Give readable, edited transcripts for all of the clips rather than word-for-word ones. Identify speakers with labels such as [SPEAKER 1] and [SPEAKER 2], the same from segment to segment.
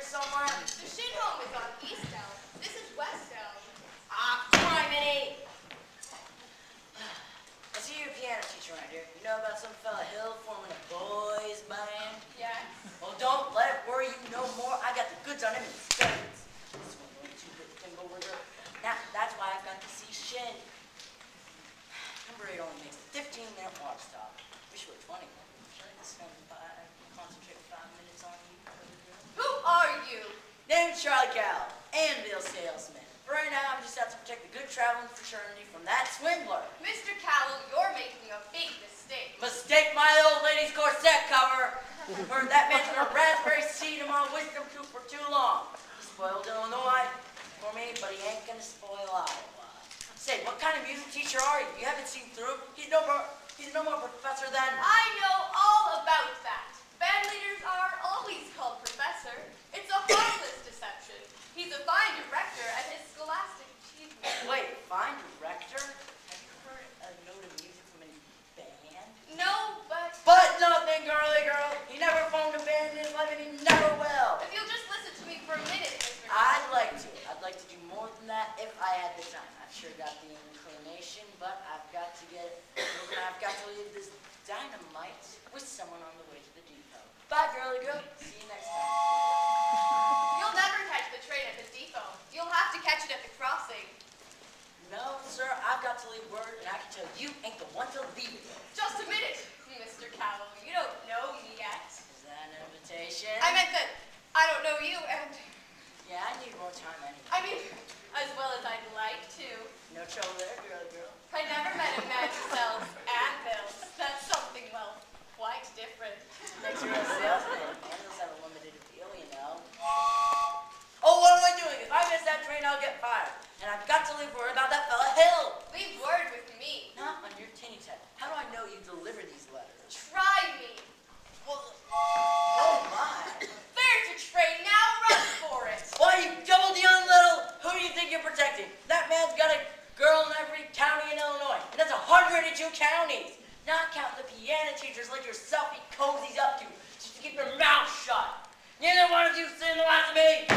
[SPEAKER 1] somewhere?
[SPEAKER 2] The shin home is on East Elm. This is West Elm.
[SPEAKER 1] Ah, criminy! I see you're a piano teacher around here. You know about some fella Hill forming a boys' band?
[SPEAKER 2] Yes.
[SPEAKER 1] Well, don't let it worry you no more. I got the goods on him in spades. This one went too big thing over there. Now, that's why I've got to see Shin. Number 8 only makes a 15-minute walk stop. Wish it were 20 minutes. Should I just concentrate 5 minutes on you?
[SPEAKER 2] Who are you?
[SPEAKER 1] Name's Charlie Cowell, anvil salesman. Right now, I'm just out to protect the good traveling fraternity from that swindler.
[SPEAKER 2] Mr. Cowell, you're making a big mistake.
[SPEAKER 1] Mistake my old lady's corset cover. Heard that man's been a raspberry seed in my wisdom tooth for too long. He spoiled Illinois for me, but he ain't gonna spoil Iowa. Say, what kind of music teacher are you? You haven't seen through. He's no more professor than...
[SPEAKER 2] I know all about that. Band leaders are always called professor. It's a harmless deception. He's a fine director at his scholastic achievement.
[SPEAKER 1] Wait, fine director? Have you heard a note of music from any band?
[SPEAKER 2] No, but...
[SPEAKER 1] But nothing, girly girl. He never formed a band in his life and he never will.
[SPEAKER 2] If you'll just listen to me for a minute, Mr.
[SPEAKER 1] I'd like to. I'd like to do more than that if I had the time. I've sure got the inclination, but I've got to get moving. I've got to leave this dynamite with someone on the way to the depot. Bye, girly girl. See you next time.
[SPEAKER 2] You'll never catch the train at the depot. You'll have to catch it at the crossing.
[SPEAKER 1] No, sir. I've got to leave word, and I can tell you ain't the one to leave it.
[SPEAKER 2] Just a minute, Mr. Cowell. You don't know me yet.
[SPEAKER 1] Is that an invitation?
[SPEAKER 2] I meant that I don't know you, and
[SPEAKER 1] Yeah, I need more time anyway.
[SPEAKER 2] I mean, as well as I'd like to.
[SPEAKER 1] No trouble there, girly girl.
[SPEAKER 2] I never met a man who sells anvils. That's something, well, quite different.
[SPEAKER 1] Makes you a real salesman. Anvils have a limited appeal, you know. Oh, what am I doing? If I miss that train, I'll get fired. And I've got to leave word about that fella Hill.
[SPEAKER 2] Leave word with me.
[SPEAKER 1] Not on your tinny tat. How do I know you deliver these letters?
[SPEAKER 2] Try me.
[SPEAKER 1] Well, oh my.
[SPEAKER 2] There's a train. Now run for it.
[SPEAKER 1] Why, you double-dealing little, who do you think you're protecting? That man's got a girl in every county in Illinois. And that's 102 counties. Not counting the piano teachers like yourself he cozies up to, just to keep your mouth shut. Neither one of you sit in the last of me.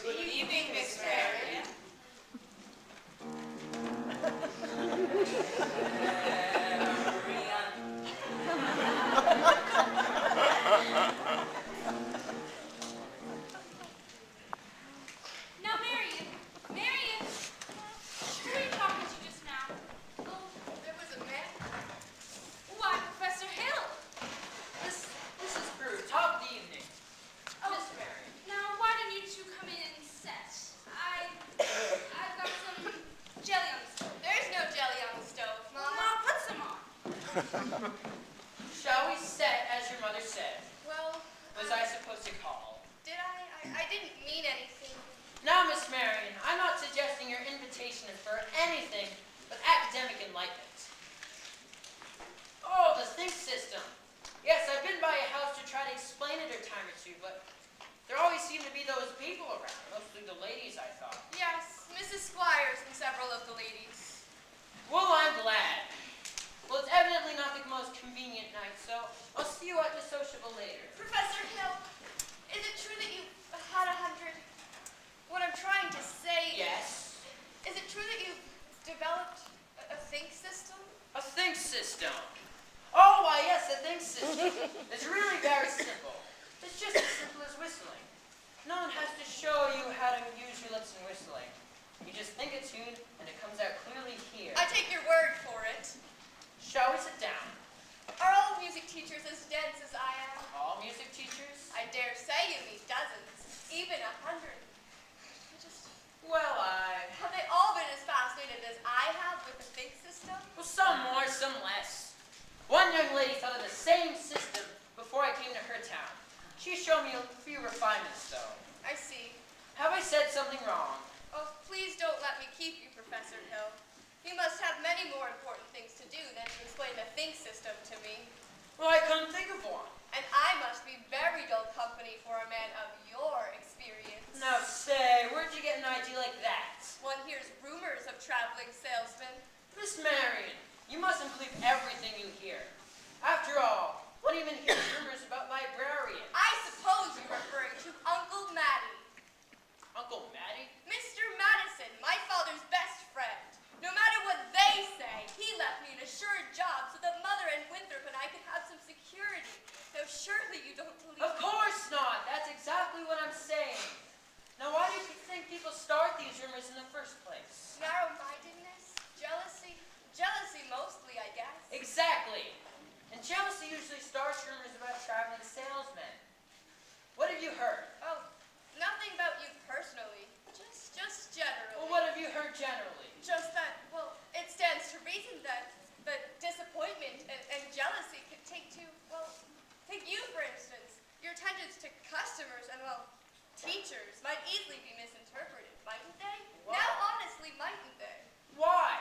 [SPEAKER 2] Good evening, Miss Marian.
[SPEAKER 3] Now, Marian, who were you talking to just now?
[SPEAKER 2] Oh, there was a man.
[SPEAKER 3] Why, Professor Hill.
[SPEAKER 4] This is Paroo. Top of the evening.
[SPEAKER 3] Oh,
[SPEAKER 4] Miss Marian.
[SPEAKER 3] now why didn't you two come in and set? I've got some jelly on the stove.
[SPEAKER 2] There's no jelly on the stove,
[SPEAKER 3] Well,
[SPEAKER 2] Mama.
[SPEAKER 3] I'll put some on.
[SPEAKER 4] Shall we set as your mother said?
[SPEAKER 2] Well,
[SPEAKER 4] Was I supposed to call?
[SPEAKER 2] did I? I didn't mean anything.
[SPEAKER 4] Now, Miss Marian, I'm not suggesting your invitation is for anything but academic enlightenment. Oh, the think system. Yes, I've been by a house to try to explain it a time or two, but there always seem to be those people around, mostly the ladies, I thought.
[SPEAKER 2] Yes, Mrs. Squires and several of the ladies.
[SPEAKER 4] Well, I'm glad. Well, it's evidently not the most convenient night, so I'll see you at the sociable later.
[SPEAKER 2] Professor Hill, is it true that you had 100? What I'm trying to say
[SPEAKER 4] Yes?
[SPEAKER 2] is it true that you've developed a think system?
[SPEAKER 4] A think system. Oh, why, yes, a think system. It's really very simple. It's just as simple as whistling. No one has to show you how to use your lips in whistling. You just think a tune, and it comes out clearly here.
[SPEAKER 2] I take your word for it.
[SPEAKER 4] Shall we sit down?
[SPEAKER 2] Are all music teachers as dense as I am?
[SPEAKER 4] All music teachers?
[SPEAKER 2] I dare say you meet dozens, even 100.
[SPEAKER 4] Well,
[SPEAKER 2] Have they all been as fascinated as I have with the think system?
[SPEAKER 4] well, some more, some less. One young lady thought of the same system before I came to her town. She showed me a few refinements, though.
[SPEAKER 2] I see.
[SPEAKER 4] Have I said something wrong?
[SPEAKER 2] Oh, please don't let me keep you, Professor Hill. You must have many more important things to do than to explain the think system to me.
[SPEAKER 4] Well, I couldn't think of one.
[SPEAKER 2] And I must be very dull company for a man of your experience. traveling salesman.
[SPEAKER 4] Miss Marian, you mustn't believe everything you hear. After all, one even hears rumors about librarians.
[SPEAKER 2] I suppose you're referring to Uncle Matty.
[SPEAKER 4] Uncle Matty?
[SPEAKER 2] Mr. Madison, my father's best friend. No matter what they say, he left me an assured job so that Mother and Winthrop and I could have some security. Now, surely you don't believe
[SPEAKER 4] Of course not. That's exactly what I'm saying. Now, why do you think people start these rumors in the first place?
[SPEAKER 2] Narrow-mindedness, jealousy mostly, I guess.
[SPEAKER 4] Exactly. And jealousy usually starts rumors about traveling salesmen. What have you heard?
[SPEAKER 2] Oh, nothing about you personally. Just generally.
[SPEAKER 4] Well, what have you heard generally?
[SPEAKER 2] Just that, well, it stands to reason that disappointment and jealousy could take you, for instance. Your attentions to customers and, well, teachers might easily be misinterpreted, mightn't they?
[SPEAKER 4] Why?
[SPEAKER 2] Now, honestly, mightn't they?
[SPEAKER 4] Why?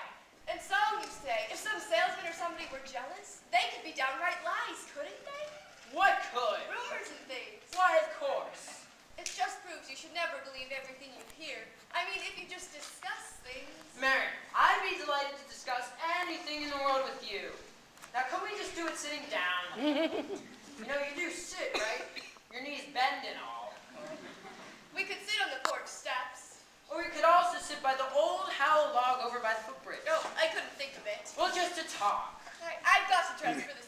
[SPEAKER 2] And so, you say, if some salesman or somebody were jealous, they could be downright lies, couldn't they?
[SPEAKER 4] What could?
[SPEAKER 2] Rumors and things.
[SPEAKER 4] Why, of course.
[SPEAKER 2] It just proves you should never believe everything you hear. I mean, if you just discuss things.
[SPEAKER 4] Marian, I'd be delighted to discuss anything in the world with you. Now, can we just do it sitting down? You know, you do sit, right? Your knees bend and all.
[SPEAKER 2] We could sit on the porch steps.
[SPEAKER 4] Or we could also sit by the old Howell log over by the footbridge.
[SPEAKER 2] Oh, I couldn't think of it.
[SPEAKER 4] Well, just to talk.
[SPEAKER 2] I've got to dress for the